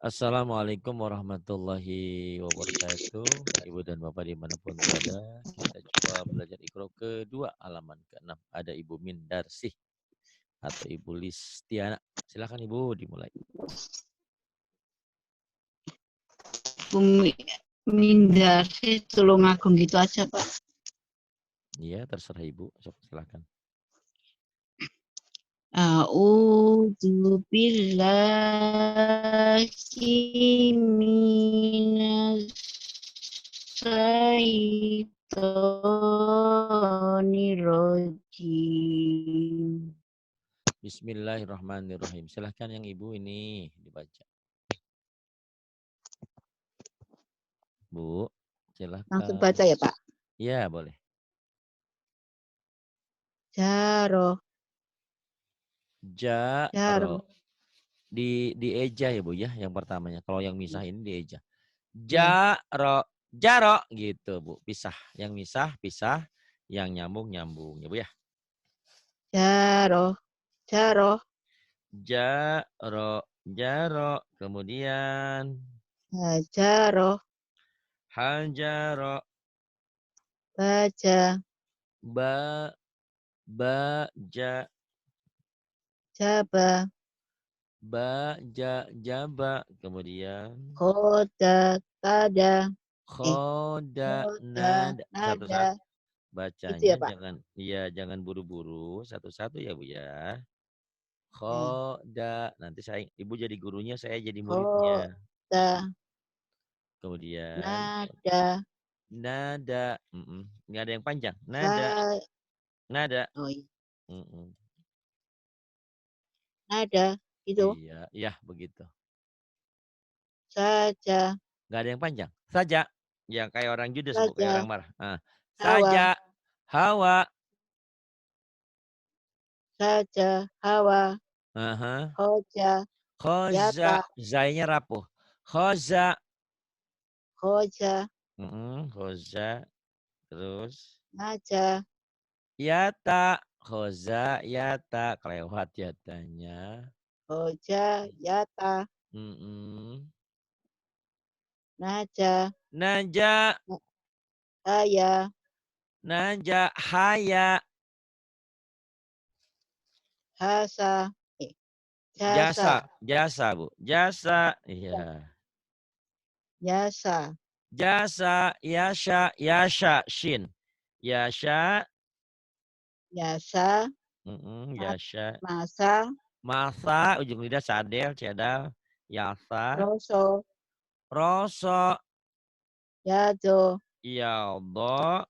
Assalamualaikum warahmatullahi wabarakatuh. Ibu dan Bapak dimanapun berada, kita coba belajar Iqra kedua halaman ke-6. Ada Ibu Mindarsih atau Ibu Listiana. Silakan Ibu dimulai. Bumi Mindarsih Tulungagung gitu aja Pak. Iya, terserah Ibu. Silakan. A'udzu billahi minas syaitonir rajim. Bismillahirrahmanirrahim. Silakan yang Ibu ini dibaca. Bu, silakan. Langsung baca ya Pak. Iya, boleh. Jaro. Jaro. Dieja ya Bu ya, yang pertamanya. Kalau yang misah ini dieja. Jaro. Jaro gitu Bu. Pisah. Yang misah, pisah. Yang nyambung, nyambung. Ya Bu ya. Jaro. Jaro. Jaro. Jaro. Kemudian. Hajaro. Hajaro. Baja. Baja. Jaba. Jaba. Kemudian. Khoda. Tada. Khoda. Khoda. Nada. Nada. Satu-satu. Bacanya Itu ya Pak. jangan buru-buru, satu-satu ya Bu ya. Ya. Khoda. Nanti Ibu jadi gurunya, saya jadi muridnya. Khoda. Kemudian Nada. nada. Nggak ada yang panjang. Nada. Nada. Oh iya. Mm-mm. Nada. Itu. Iya, iya begitu. Saja. Nggak ada yang panjang. Saja. Yang kayak orang judes, Bu, kayak Saja. orang marah. Hawa. Saja. Hawa. Saja. Hawa. Aha. Hoja. Khoza. Yata. Zainya rapuh. Khoza. Hoja. Khoza. Terus. Naja. Yata. Khoza. Yata. Kelewat yatanya. Hoja. Yata. Naja. Naja. Haya. Naja. Haya. Hasa. Jasa. Jasa. Jasa, Bu. Jasa. Iya. Jasa. Jasa. Yasha. Yasha. Shin. Yasha. Yasa. Yasha. Masa. Masa. Ujung lidah sadel. Cedal. Yasa. Roso. Roso. Yado. Yaldo.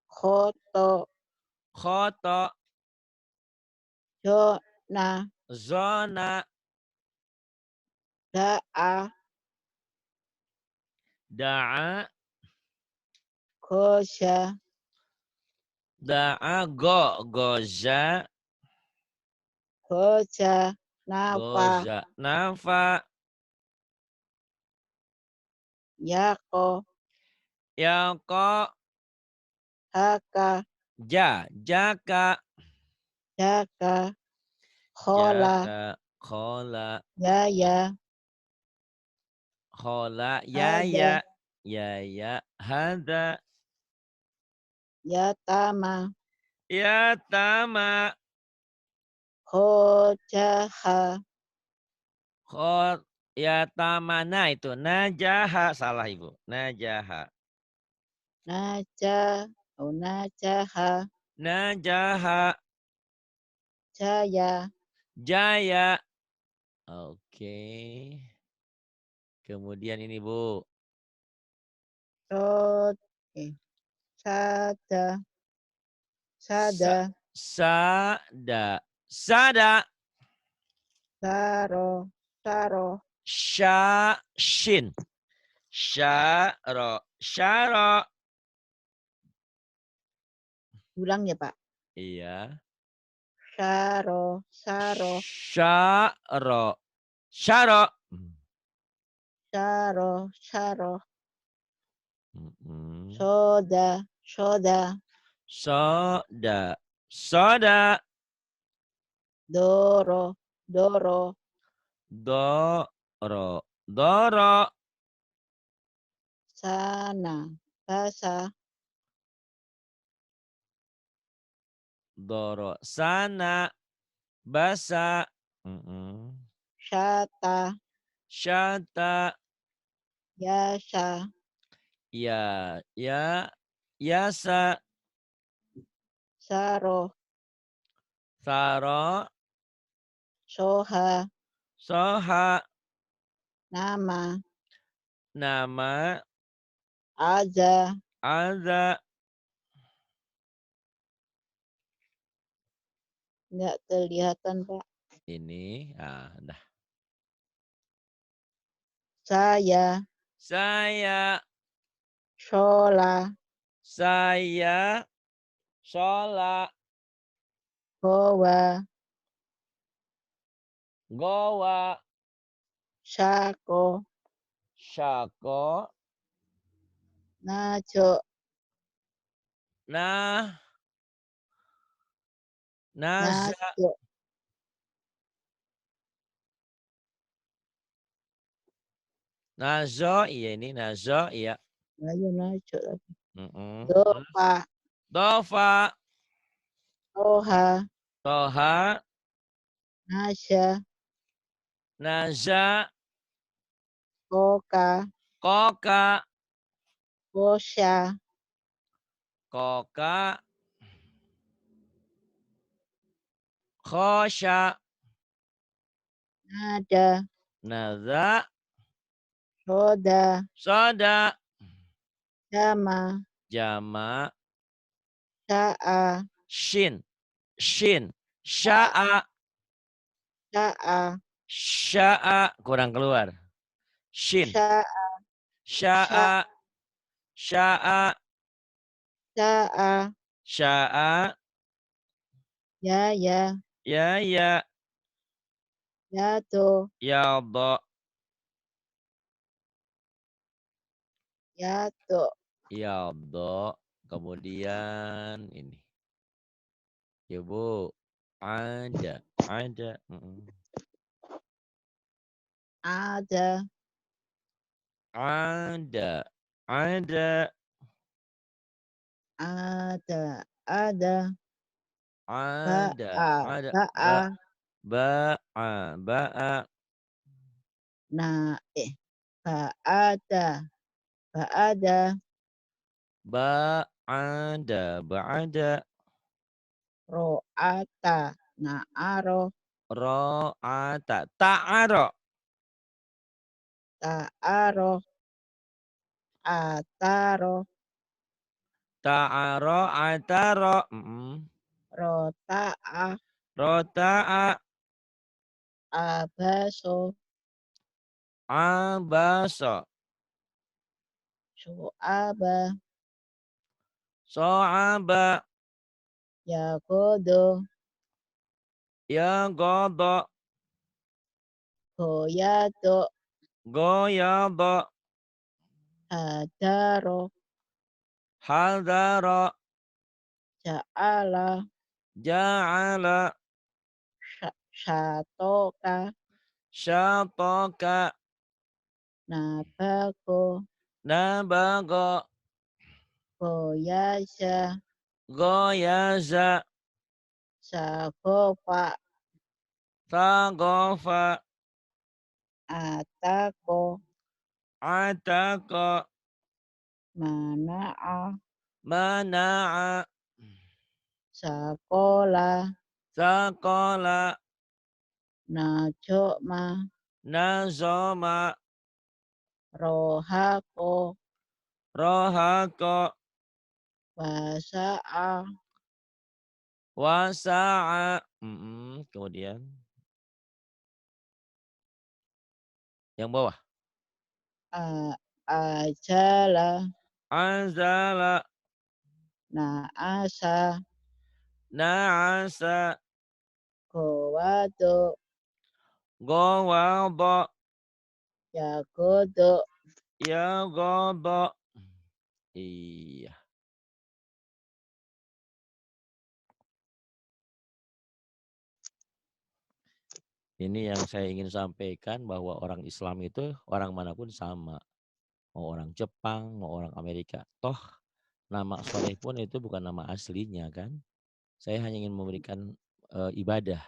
Khoto. Khoto. Jona. Zona. Da'a. Da'a. Kosha. Da'a. Goza. Koja. Nafa. Goza. Nafa. Yako. Yako. Haka. Jaka. Jaka. Khola. Jaka. Khola. Yaya. Khola. Hada. Yaya. Yaya. Hada. Yatama. Yatama. Khojaha. Yatamana itu. Najaha. Salah Ibu. Najaha. Naja. Najaha. Najaha. Jaya. Jaya. Oke. Kemudian ini Bu. Rod. Sada. Sada. Sada. Sada. Saro. Saro. Shin. Syaro. Syaro. Ulang ya Pak. Iya. Saro. Saro. Syaro. Syaro. Saro. Saro. Soda. Soda. Soda. Soda. Doro. Doro. Doro. Doro. Sana. Basa. Doro. Sana. Basa. Mm-mm. Syata. Syata. Yasa. Ya. Ya. Yasa. Saro. Saro. Soha. Soha. Nama. Nama. Aza. Ada. Nggak kelihatan, Pak. Ini. Dah. Saya. Saya. Shola. Saya. Sholat. Gowa. Gowa. Syako. Syako. Najo. Nah. Naza. Najo. Nazo. Iya ini nazo. Iya. Ayo najo. Terus. Dopa. Dofa. Toha. Toha. Nasya. Naza. Koka. Koka. Kosya. Koka. Khosya. Nada. Naza. Soda. Soda. Jama. Jama. Sa'a. Shin. Shin. Sya'a. Sa'a. Sya'a. Kurang keluar. Shin. Sa'a. Sya'a. Sya'a. Sa'a. Sya'a. Ya, ya. Ya, ya. Yato. Yadha. Yato. Yadha. Kemudian ini. Ya, Bu. Ada. Ada. Ada. Ada. Ada. Ada. Ada. Ada. Ba'a. Ada. Ba'a. Ba'a. Ba'a. Nah, Ba'ada. Ba'ada. Ba'ada. Ba'ada. Ro'ata. Na'aro. Ro'ata. Ta'aro. Ta'aro. Ataro. Ta'aro. Ataro. Rota'a. Rota'a. Abaso. Abaso. Su'aba. So'aba. Yagodo. Yagodo. Goyado. Goyado. Hadaro. Hadaro. Ja'ala. Ja'ala. Syatoka. Syatoka. Nabago. Nabago. Goyasha. Goyaza. Sagofa. Sagofa. Atako. Atako. Mana'a. Mana'a. Sakola. Sakola. Najoma. Nazoma. Rohako. Rohako. Wasa'a. Wasa'a. Kemudian yang bawah. Ajala. Anzala. Na'asa. Na'asa. Gowado. Gowado. Yagodo. Yagodo. Iya. Ini yang saya ingin sampaikan bahwa orang Islam itu orang manapun sama. Mau orang Jepang, mau orang Amerika. Toh nama soleh pun itu bukan nama aslinya kan. Saya hanya ingin memberikan ibadah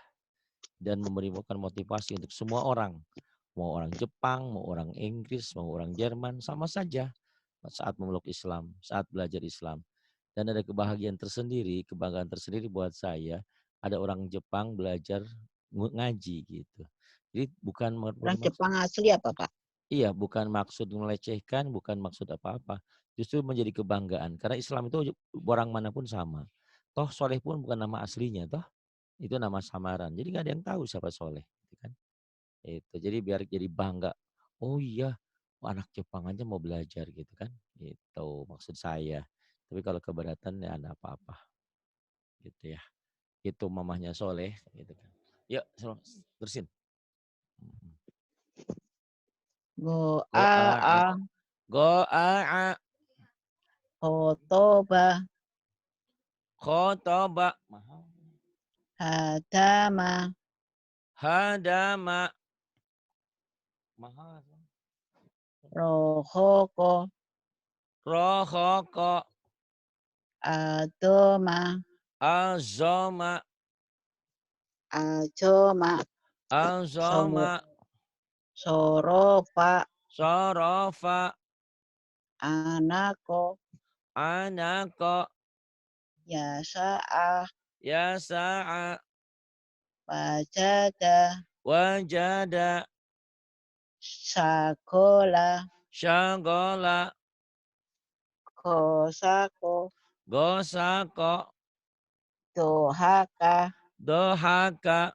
dan memberikan motivasi untuk semua orang. Mau orang Jepang, mau orang Inggris, mau orang Jerman, sama saja saat memeluk Islam, saat belajar Islam. Dan ada kebahagiaan tersendiri, kebanggaan tersendiri buat saya, ada orang Jepang belajar ngaji gitu. Jadi bukan Orang bermaksud, Jepang asli apa, Pak? iya bukan maksud melecehkan, bukan maksud apa-apa. Justru menjadi kebanggaan. Karena Islam itu orang manapun sama. Toh soleh pun bukan nama aslinya, toh itu nama samaran. Jadi nggak ada yang tahu siapa soleh. Gitu kan. Itu. Jadi biar jadi bangga. Oh iya, anak Jepang aja mau belajar gitu kan. Itu maksud saya. Tapi kalau keberatan ya ada apa-apa gitu ya. Itu mamahnya Soleh gitu kan. Yuk, bersin. Go Go a a a. a Go a a. khotoba Khotoba. Mahal. hadama Hadama. Mahal. rohoko Rohoko. adoma Azoma. ajoma Azoma. sorofa Sorofa. anako Anako. yasa'a Yasa'a. wajada Wajada. sakola Syagola. kosako Gosako. dohaka Dohaka.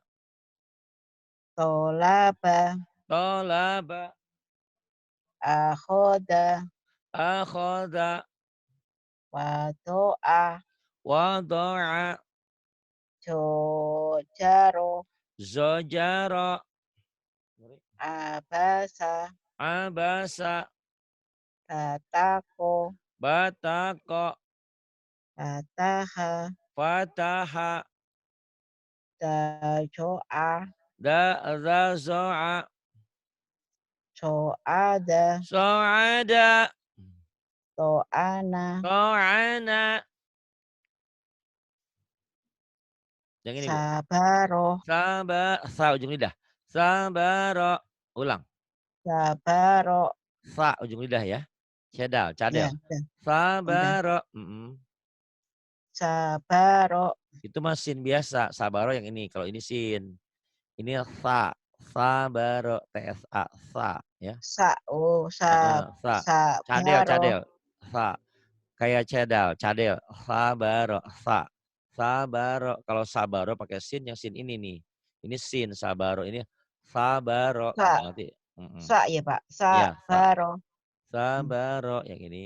tolaba Tolaba. akhoda Akhoda. wadoa Wado'a. jojaro Zojaro. abasa Abasa. batako Batako. bataha Fataha. dajoa Razo'a. coada So'ada. toana So'ana. Yang ini Bu. sabaro Sa ujung lidah. Sabaro. Ulang. sabaro Sa ujung lidah ya. Cadel, ya cadel. udah Sabaro. sabaro Itu mah sin biasa. Sabaro yang ini. Kalau ini sin. Ini sa. Sabaro. TSA. Sa. Ya. sa oh Sa. Cadel, sabaro cadel. Sa. Kayak cedal, cadel. Sabaro. Sa. Sabaro. Kalau sabaro pakai sin, yang sin ini nih. Ini sin, sabaro. Ini sabaro. sa Nanti. sa ya Pak Ya, sa. sabaro Sabaro. Yang ini.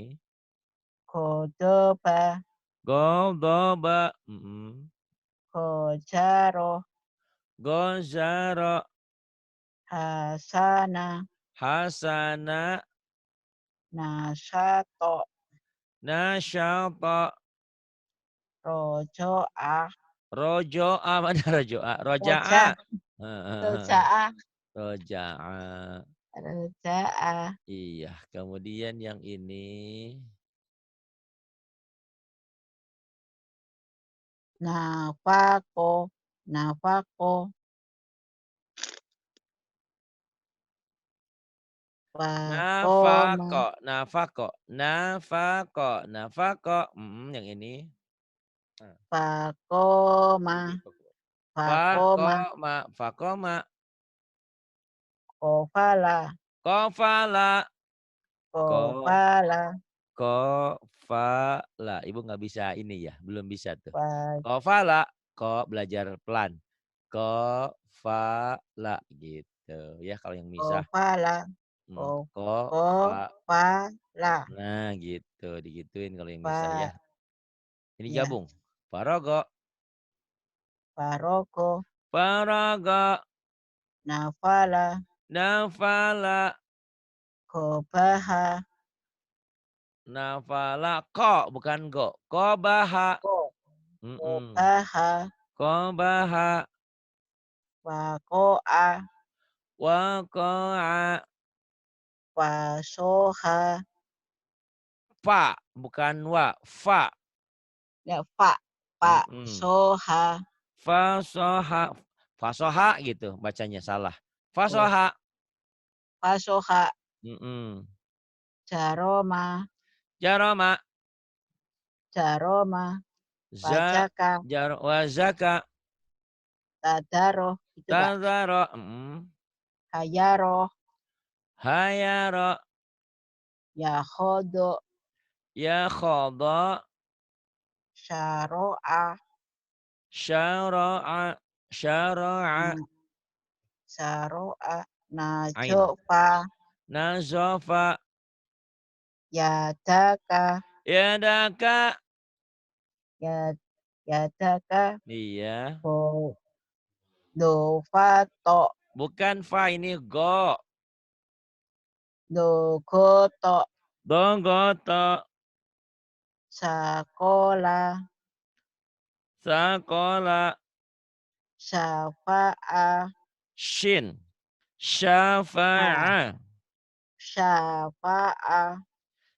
kodoba Godoba. kojaro Gozaro. hasana Hasana. nasato Nasyata. rojoa Rojo'a. Mana rojo'a? Roja'a. roja rojaah Roja'a. rojaah Iya. Kemudian yang ini. nafako nafako wakoma Nafako. Nafako. Nafako. Nafako. Yang ini. fakoma fakoma Fakoma. Fakoma. kofala Kofala. Ko. kofala Kofala. Ibu nggak bisa ini ya. Belum bisa tuh. wa- Kofala. Ko belajar pelan. Kofala. Gitu. Ya kalau yang misah. kofala Ko. kofala Nah gitu. Digituin kalau yang misah ya. fa Ini ya gabung. Parogo. faroko Paraga. nafala Nafala. kobaha Nafala. Ko bukan go. Kobaha. ko Mm-mm. kobaha Kobaha. Waqa'a. Waqa'a. Wasoha. Fa, bukan wa. Fa. Ya, fa. Mm-mm. Soha. Fasoha. Fasoha gitu bacanya salah. Oh, Fasoha. fasoha. Mm-mm. Jaroma. Jaroma. Jaroma. Wajaka. Wazaka. Tadaro. Itu, Kak. Tazaro. Hayaro. Hayaro. Yahodo. Ya khoda. Syaro'a. Syara'a. Syara'a. Na- Syaro'a. Ain. Najofa. Nazofa. Yadaka. Yadaka. Ya- Yadaka. Iya. Dofato. Bukan fa, ini go. Dogoto. Dogoto. Sakola. Sakola. Syafa'a. Shin. Ah, Syafa'a. Syafa'a.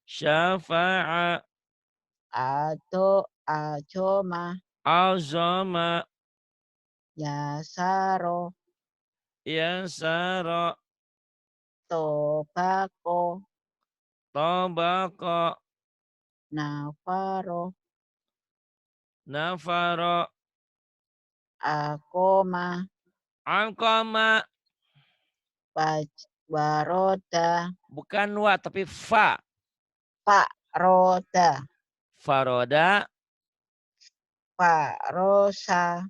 Syafa'a. Ajoma. Azama. Yasaro. Yasara. Tobako. Tobako. Nafaro. Nafaro. Akoma. Alkoma. Waroda. Bukan wa, tapi fa. Pak Roda. Faroda. Pak Rosa.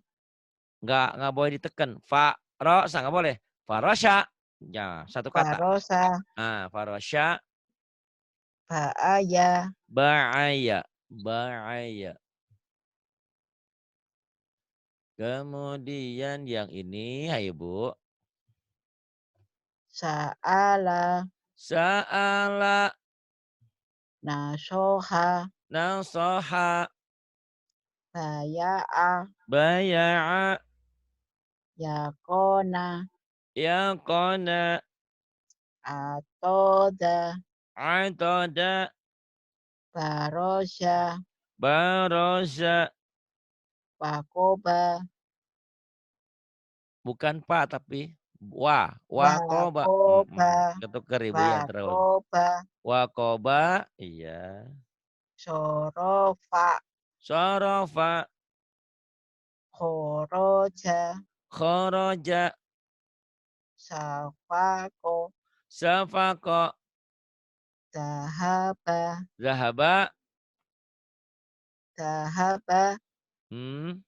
Nggak boleh ditekan. Farosa, nggak boleh. Farosya. Ya, satu Pak kata. Rosa. Farosya. Pak Aya. Ba'aya. Ba'aya. Kemudian yang ini, ayo Bu. Sa'ala. Sa'ala. Nasoha. Nasoha. Baya'a. Baya'a. Yakona. Yaqona. Atoda. Atoda. Barosha. Barosa. Wakoba. Bukan pak tapi wa. Wakoba. Wakoba. Ketukar ibu ya terlalu. Wakoba. Wakoba. Iya. Sorofa. Sorofa. Khoroja. Khoroja. Safako. Safako. Dahaba. Zahaba. Dahaba. Hmm.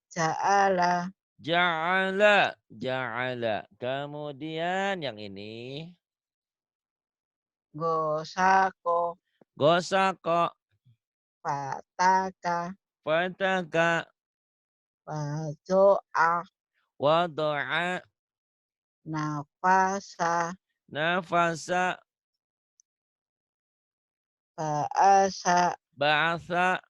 Ja'ala. Ja'ala. Ja'ala. Kemudian yang ini. Gosako. Gosako. Pataka. Fataka. Wado'a. Wado'a. Nafasa. Nafasa. Ba'asa. Ba'asa.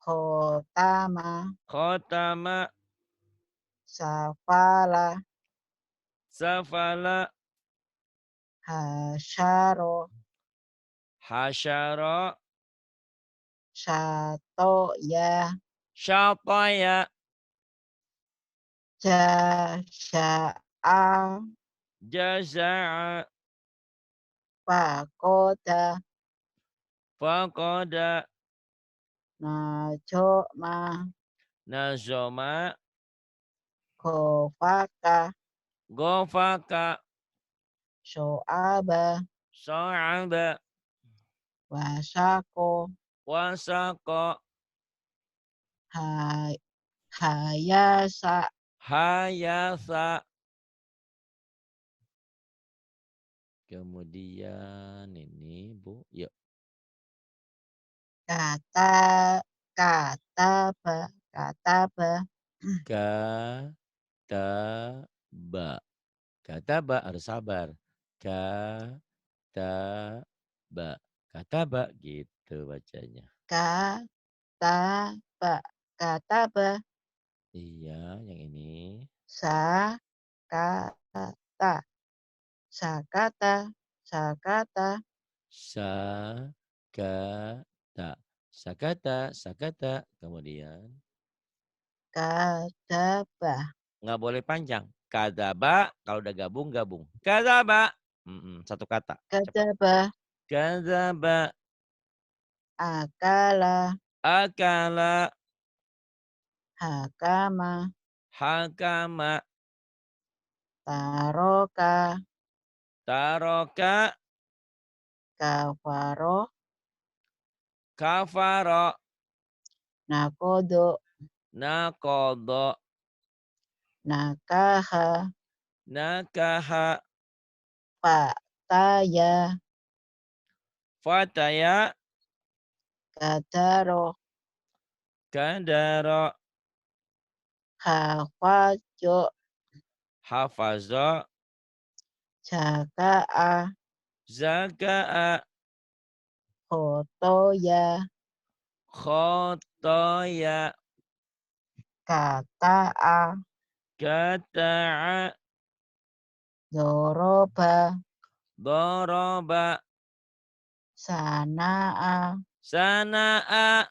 Khotama. Khotama. Safala. Safala. Hasyaro. Hasyara. Syatoya. Syataya. Jasya'a. Jaza'a. Pakoda. Faqada. Najoma. Nazoma. Kofaka. Gofaka. Sho'aba. So'aba. Wasako. Wasako. Hayasa. Hayasa. Kemudian ini Bu. Yuk. Kata. Kataba. Kataba. Kataba. Kataba harus sabar. Kataba. Kataba gitu bacanya. Kataba. Kataba. Iya, yang ini. Sakata. Sakata. Sakata. Sakata. Sakata, sakata. Kemudian Kadabah. nggak boleh panjang. Kadzaba, kalau udah gabung, gabung. Kadzaba. Satu kata. Cepat. Kadabah. Kadzaba. Akala. Akala. Hakama. Hakama. Taroka. Taroka. Kafaro. Kafaro. Nakodo. Nakodo. Nakaha. Nakaha. Fataya. Fataya. Kadaro. Kadaro. Hafajo. Hafazo. Jaka'a. Zaka'a. Hotoya. Khotoya. Kata'a. Kata'a. Doroba. Doroba. Sana'a. Sana'a.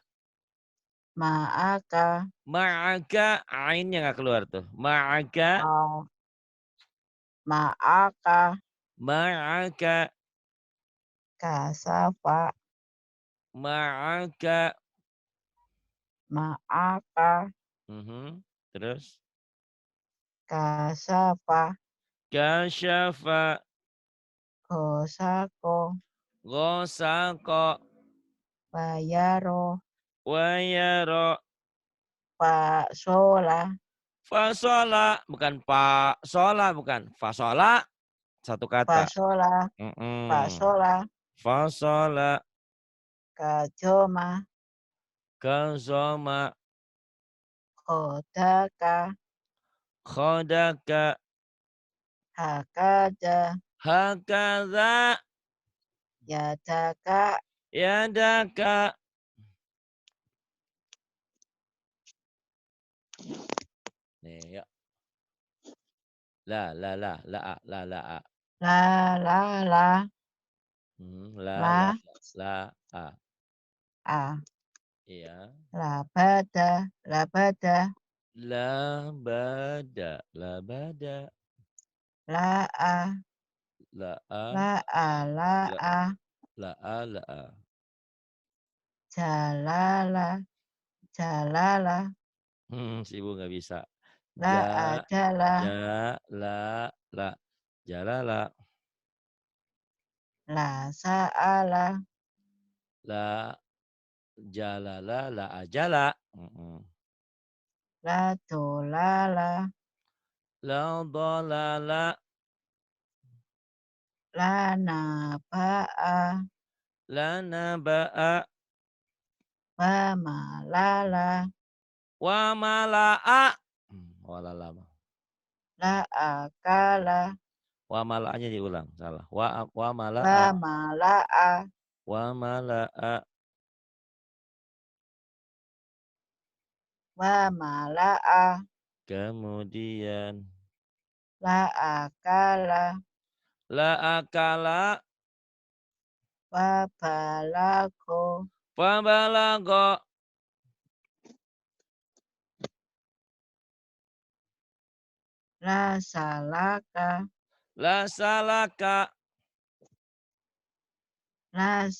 Ma'aka. Ma'aka. Ainnya nggak keluar tuh. Ma'aka. Oh, ma'aka. Ma'aka. Kasafa. Ma'aka. Ma'aka. Terus. Kasafa. Kasyafa. Kosako. Gosako. Bayaro. Wayaro. Pasola. Fasola. Bukan pak. Sola bukan. Fasola. Satu kata. Pasola. Pasola. Fasola. Kajoma. Kazoma. Kodaka. Khodaka. Hakada. Hakadha. Yadaka. Yadaka. Nih, yuk. La, la, la, la, a, la, la, a. La la la. La, la, La. la, a. A. Iya. Labada. Labada. Labada. Labada. La a. La, a. La a. La La, a. la, a, la, a. Jalala. Jalala. Si Ibu nggak bisa. La Ja, adalah. ja, la. Jalala. La sa'ala. La, jalala, la, ajala. La dolala. La, dolala. La naba'a. La, naba'a. Wa malala. Wa, mala'a. Walalama. La akala. Wa, mala'anya diulang. Salah. Wa, Wa mala'a. mala'a. Wa, mala'a. Wa mala'a. Kemudian. La akala. La, akala. Wa balago. Fa, balago. La salaka. La, salaka. La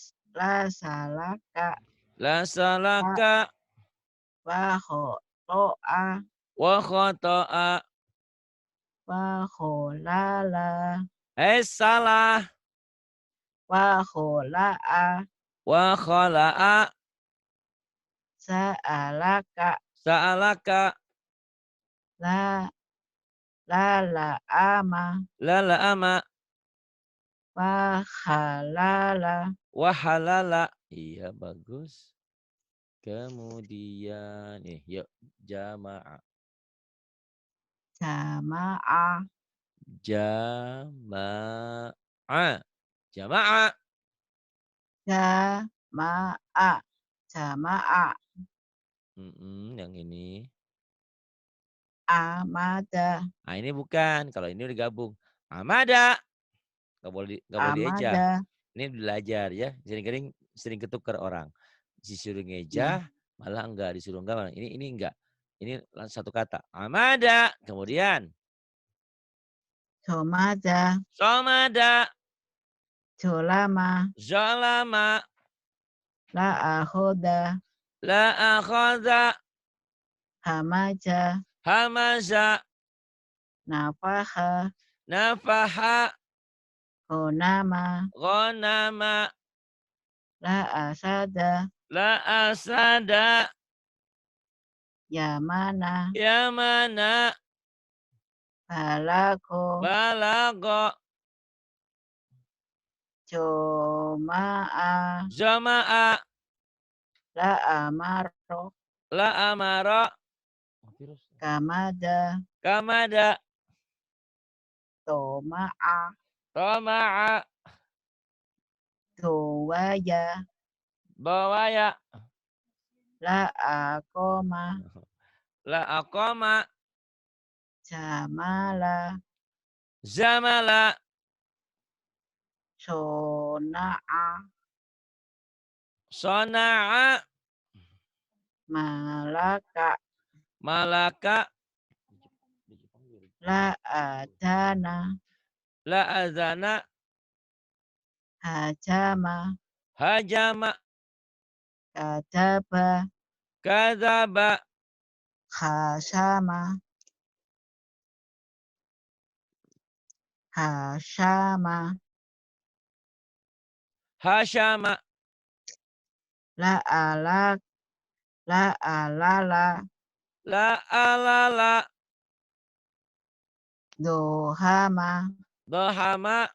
salaka. La, Wa salaka. wa khoto'a. Wa, khoto'a. Wa kholala. Salah. Wa khola'a. Wa, khola'a. Sa'alaka. Sa'alaka. La la'ama. La, la'ama. Wa halala. Wa, halala. Iya, bagus. Kemudian, yuk, jama'a. Jama'a. Jama'a. Jama'a. Jama'a. Jama'a. Yang ini. Amada. Nah ini bukan, kalau ini udah gabung. Amada. Nggak boleh dieja. Amada. Ini belajar ya, sering ketukar orang. Disuruh Iya. ngeja, malah enggak, disuruh enggak, malah ini enggak. Ini satu kata. Amada. Kemudian Somada. somada, Jolama. zalama, La ahoda. la akhadha, Hamaja. hamaza, Nafaha. nafaha, Honama. ghanama, La asada. la asada, Yamana. yamana, Balako. balago, Joma'a. jama'a, La amaro. la amara, Kamada. kamada, Toma'a. toma'a, Towaya. bawaya, La akoma. la aqama, Jamala. zamala, Sona'a. sona'a, Malaka. malaka, La adana. la azana, Hajama. hajama, Kadaba. kadzaba, Khasama. Hashama. hasyama, La alak. La alala. la alala, Dohama. dohama,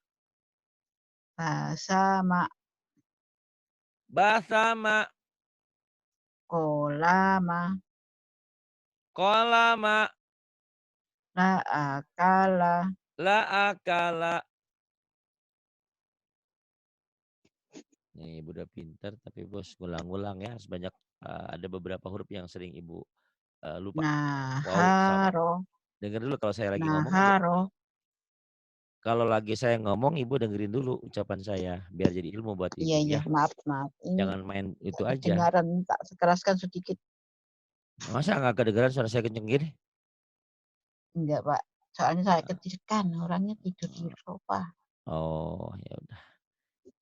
Basama. basama, Kolama. kolama, La akala. la akala. Nih ibu udah pintar tapi bos ngulang-ngulang ya sebanyak ada beberapa huruf yang sering ibu lupa. Wow sama. Naharo. Dengar dulu kalau saya lagi ngomong ibu. Naharo. Kalau lagi saya ngomong ibu dengerin dulu ucapan saya biar jadi ilmu buat Iya, ibu iya. ya. Maaf, maaf. Ini Jangan main itu tak aja. kedengaran. Tak sekeraskan sedikit. Masa nggak kedengeran suara saya kenceng gini? Enggak, Pak. Soalnya saya kecilkan. Orangnya tidur di sofa. Oh ya udah.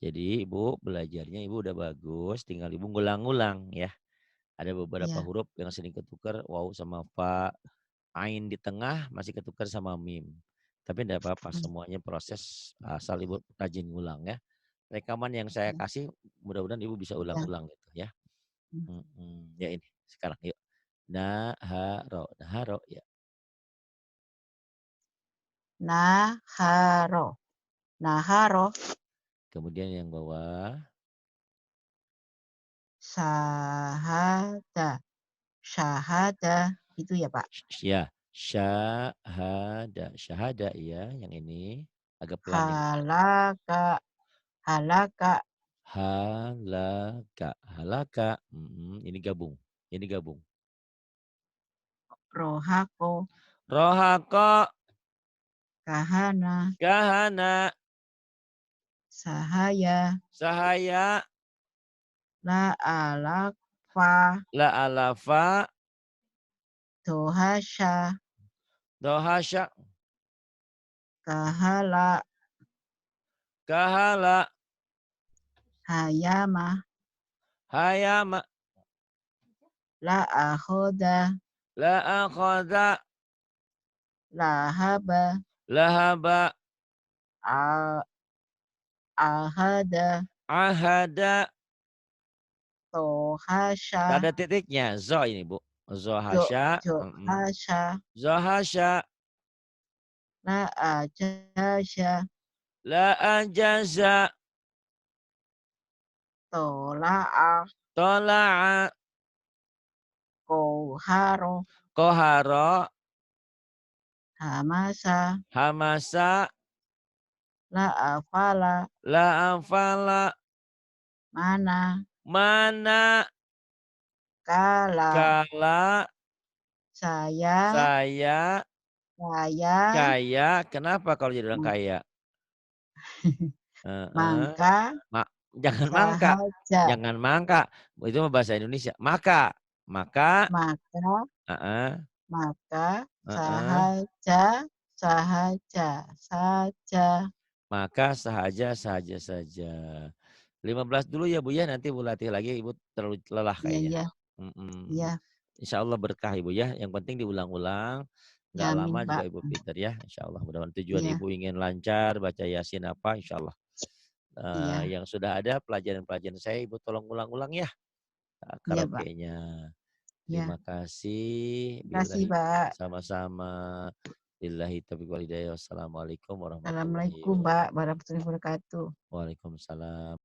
Jadi ibu belajarnya ibu udah bagus, tinggal ibu ngulang-ngulang ya. Ada beberapa Iya. huruf yang sering ketukar waw sama fa, ain di tengah masih ketukar sama mim. Tapi tidak apa-apa, semuanya proses asal ibu rajin ngulang ya. Rekaman yang saya kasih mudah-mudahan ibu bisa Ya. ulang-ulang gitu ya. Ya ini sekarang yuk. Naharo, naharo ya. Naharo. Naharo. Kemudian yang bawah. Syahada. Syahada. Itu ya, Pak. Ya, syahada, syahada ya yang ini agak pelan yang ini. Halaka. Halaka. Halaka, halaka. Ini gabung, ini gabung. Rohako. Rohako, Kahana. kahana, Sahaya. sahaya, La alakfa. la alafa, Tohasya. dohasya, Kahala. kahala, Hayama. hayama, La ahoda. la akhadha, Lahaba. lahaba, Al ahada. ahada. Gak Tohasya. ada titiknya, zo ini bu. Jo Zohasya, Johasya. zohasya, La ajasya. la ajaza, Tola'a. tola'a, Koharo. koharo, Hamasa. hamasa, La afala. la anfala, Mana. mana, Kala. kala, Saya Saya saya kaya, kenapa kalau jadi orang ma kaya? Heeh. mangka Ma jangan mangka sahaja, jangan mangka, itu mah bahasa Indonesia. Maka maka heeh maka heeh, sahaja sahaja saja. maka sahaja saja saja. 15 dulu ya, Bu, ya, nanti Bu latih lagi, Ibu terlalu lelah Iya kayaknya. iya Mhm. iya, Insyaallah berkah, Ibu, ya, yang penting diulang-ulang, ya nggak lama amin, juga Pak. Ibu pinter ya, insyaallah. Mudah-mudahan tujuan Iya Ibu ingin lancar, baca Yasin apa, insyaallah. iya Yang sudah ada pelajaran-pelajaran saya Ibu tolong ulang-ulang ya, iya, Pak. karaokenya. Iya. Terima kasih. Makasih, Billahi Pak. sama-sama. Billahi taufiq wal hidayah. Wassalamualaikum warahmatullahi Assalamualaikum, Pak, warahmatullahi wabarakatuh. Waalaikumsalam.